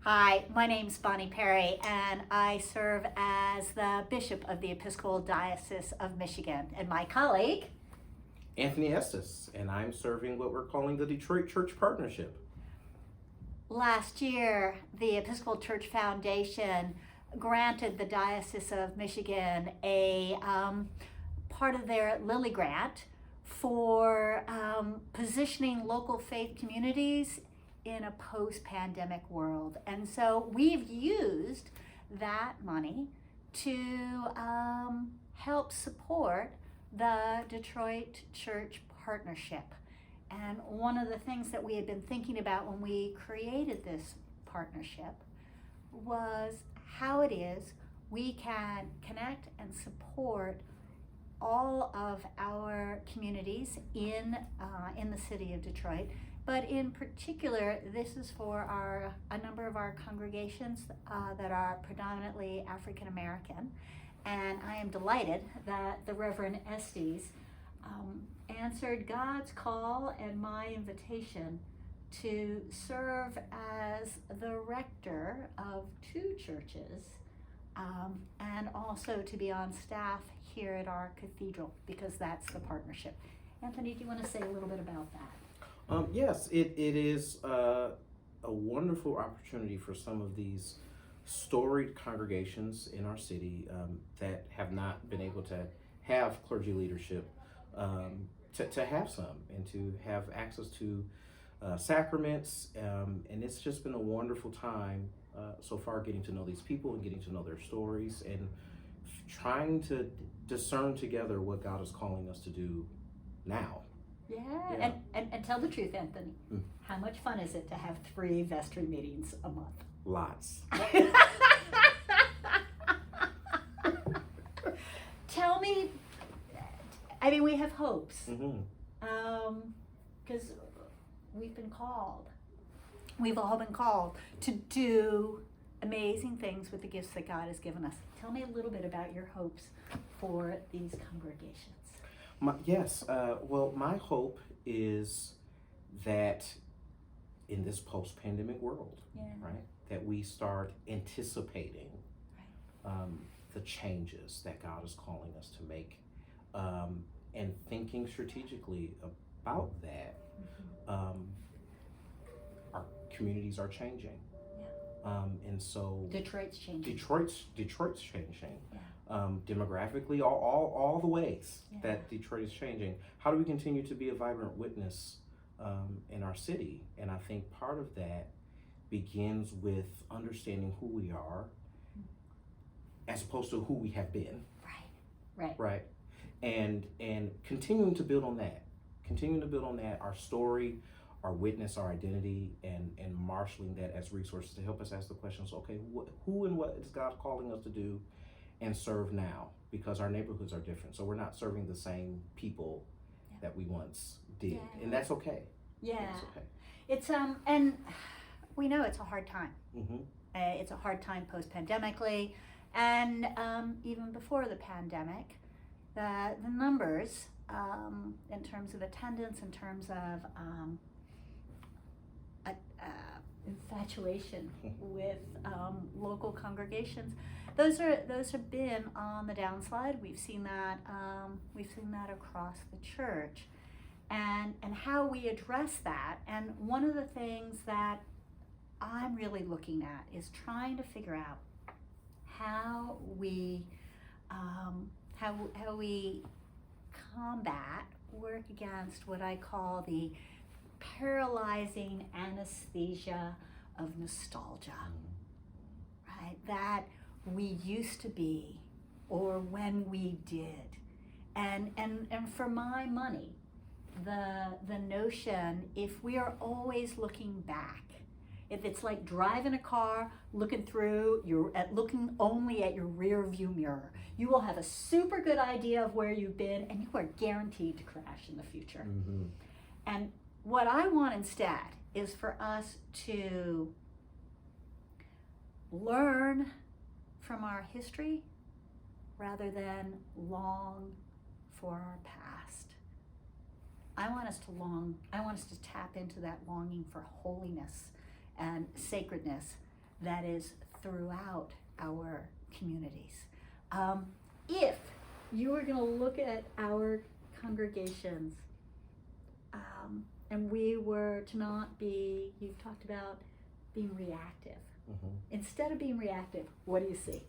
Hi, my name's Bonnie Perry, and I serve as the Bishop of the Episcopal Diocese of Michigan. And my colleague, Anthony Estes, and I'm serving what we're calling the Detroit Church Partnership. last year, the Episcopal Church Foundation granted the Diocese of Michigan a part of their Lilly Grant for positioning local faith communities in a post-pandemic world. And so we've used that money to help support the Detroit Church Partnership. And one of the things that we had been thinking about when we created this partnership was how it is we can connect and support all of our communities in the city of Detroit. But in particular, this is for a number of our congregations that are predominantly African American. And I am delighted that the Reverend Estes answered God's call and my invitation to serve as the rector of two churches and also to be on staff here at our cathedral, because that's the partnership. Anthony, do you want to say a little bit about that? Yes, it is a wonderful opportunity for some of these storied congregations in our city that have not been able to have clergy leadership to have some and to have access to sacraments. And it's just been a wonderful time so far getting to know these people and getting to know their stories and trying to discern together what God is calling us to do now. Yeah. And tell the truth, Anthony. How much fun is it to have 3 vestry meetings a month? Lots. Tell me, I mean, we have hopes. Because we've all been called to do amazing things with the gifts that God has given us. Tell me a little bit about your hopes for these congregations. Well, my hope is that in this post-pandemic world, right, that we start anticipating the changes that God is calling us to make and thinking strategically about that. Our communities are changing. And so Detroit's changing. Detroit's changing. Demographically, all the ways that Detroit is changing. How do we continue to be a vibrant witness in our city? And I think part of that begins with understanding who we are as opposed to who we have been. Right. And continuing to build on that. Our story, our witness, our identity, and marshaling that as resources to help us ask the questions, okay, who and what is God calling us to do and serve now? Because our neighborhoods are different. So we're not serving the same people that we once did. And that's okay. That's okay. It's, and we know it's a hard time. It's a hard time post-pandemically. And even before the pandemic, the numbers in terms of attendance, in terms of infatuation with local congregations, those have been on the downslide. We've seen that across the church, and how we address that. And one of the things that I'm really looking at is trying to figure out how we work against what I call the paralyzing anesthesia of nostalgia, right? That we used to be, or when we did, and for my money, the notion, if we are always looking back, if it's like driving a car, looking only at your rear view mirror, you will have a super good idea of where you've been, and you are guaranteed to crash in the future. And what I want instead is for us to learn from our history rather than long for our past. I want us to tap into that longing for holiness and sacredness that is throughout our communities. If you were going to look at our congregations, and we were to not be, you've talked about being reactive. Instead of being reactive, what do you see?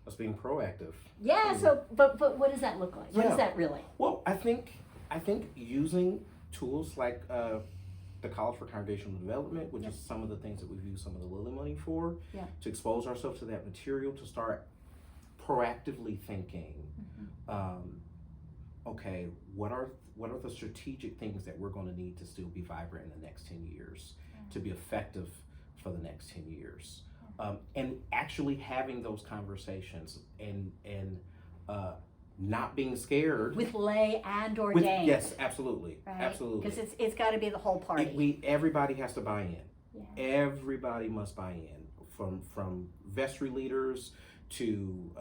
Us being proactive. Yeah, so, but what does that look like? What is that really? Well, I think using tools like the College for Congregational Development, which is some of the things that we've used some of the Lilly money for, to expose ourselves to that material, to start proactively thinking, okay, what are the strategic things that we're going to need to still be vibrant in the next 10 years, to be effective for the next 10 years, and actually having those conversations and not being scared with lay and ordained. Yes, absolutely, right? Absolutely. Because it's got to be the whole party. Everybody has to buy in. Everybody must buy in, from vestry leaders to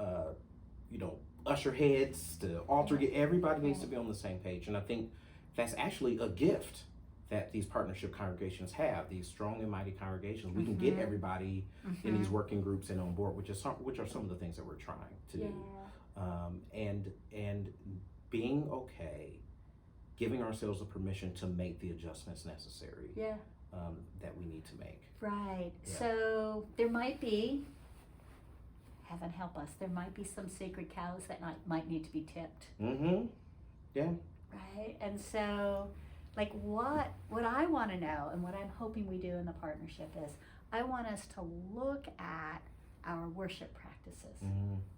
usher heads to altar. Everybody needs to be on the same page, and I think that's actually a gift that these partnership congregations have. These strong and mighty congregations, we can get everybody in these working groups and on board, which are some of the things that we're trying to do. And being okay, giving ourselves the permission to make the adjustments necessary that we need to make. Right. So there might be, heaven help us, there might be some sacred cows that might need to be tipped. Yeah. Right. And so, like, what I want to know, and what I'm hoping we do in the partnership, is I want us to look at our worship practices,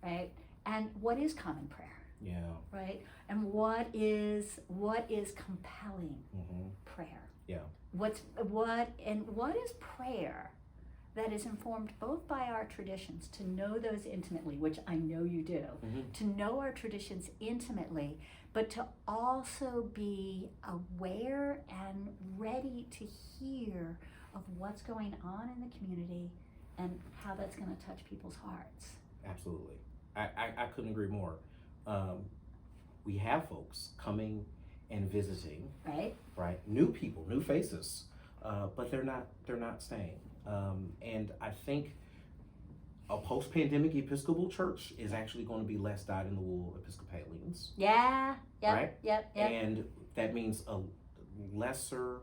right? And what is common prayer? Yeah. Right? And what is compelling prayer? Yeah. What is prayer that is informed both by our traditions, to know those intimately, which I know you do, to know our traditions intimately, but to also be aware and ready to hear of what's going on in the community and how that's going to touch people's hearts. Absolutely. I couldn't agree more. We have folks coming and visiting, right? New people, new faces, but they're not staying. And I think a post-pandemic Episcopal church is actually going to be less dyed-in-the-wool Episcopalians. Yep. And that means a lesser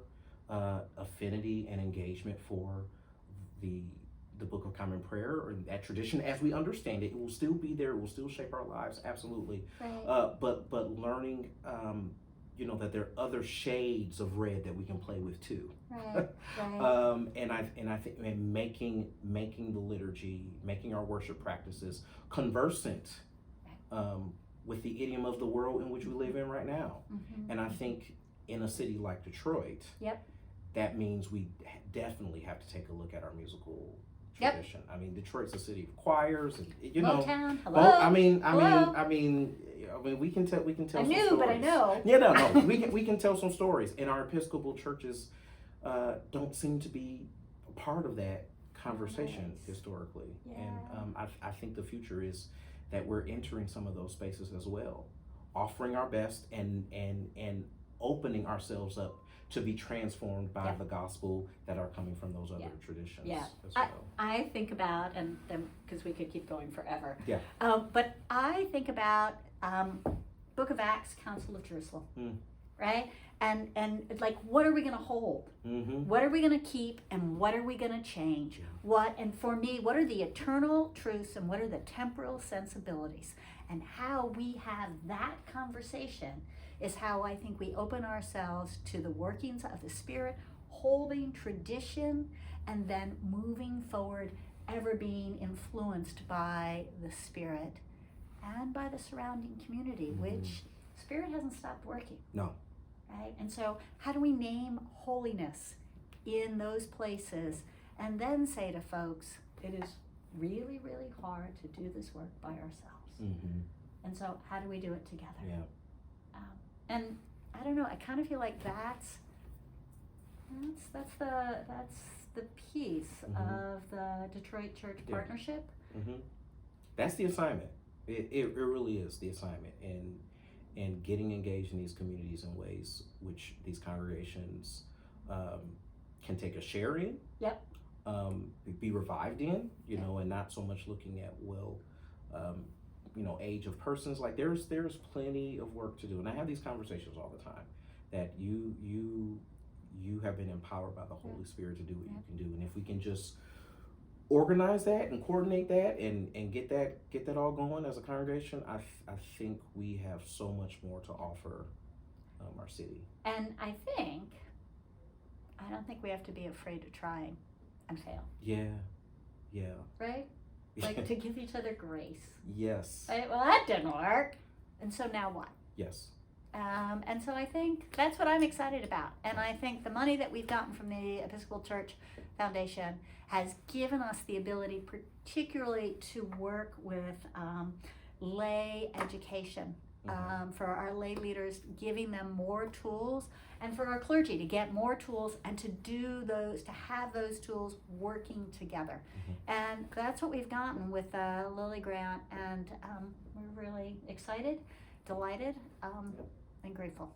affinity and engagement for the Book of Common Prayer, or that tradition as we understand it. It will still be there. It will still shape our lives, absolutely. But learning, that there are other shades of red that we can play with too. And I think making the liturgy, making our worship practices conversant with the idiom of the world in which we live in right now. And I think in a city like Detroit, that means we definitely have to take a look at our musical tradition. I mean, Detroit's a city of choirs, and Motown, hello. I mean, we can tell. I knew, some stories. But I know. Yeah, no. we can tell some stories, and our Episcopal churches don't seem to be a part of that conversation historically. And I think the future is that we're entering some of those spaces as well, offering our best and opening ourselves up to be transformed by the gospel that are coming from those other traditions as well. I think about, and because we could keep going forever, but I think about Book of Acts, Council of Jerusalem, right? And like, what are we going to hold? What are we going to keep, and what are we going to change? And for me, what are the eternal truths, and what are the temporal sensibilities? And how we have that conversation is how I think we open ourselves to the workings of the Spirit, holding tradition, and then moving forward, ever being influenced by the Spirit and by the surrounding community, which Spirit hasn't stopped working. No. Right? And so how do we name holiness in those places, and then say to folks, it is really, really hard to do this work by ourselves. And so how do we do it together? And I don't know, I kind of feel like that's the piece of the Detroit Church Partnership. That's the assignment. It really is the assignment, and getting engaged in these communities in ways which these congregations can take a share in, be revived in, you know, and not so much looking at, well, you know, age of persons. Like there's plenty of work to do, and I have these conversations all the time that you have been empowered by the Holy Spirit to do what you can do, and if we can just organize that and coordinate that and get that all going as a congregation, I think we have so much more to offer our city. And I don't think we have to be afraid of trying and fail. Yeah. Right? Like to give each other grace. Yes. Right? Well, that didn't work. And so now what? Yes. And so I think that's what I'm excited about. And I think the money that we've gotten from the Episcopal Church Foundation has given us the ability particularly to work with lay education. For our lay leaders, giving them more tools, and for our clergy to get more tools and to have those tools working together. And that's what we've gotten with the Lilly Grant, and we're really excited, delighted, and grateful.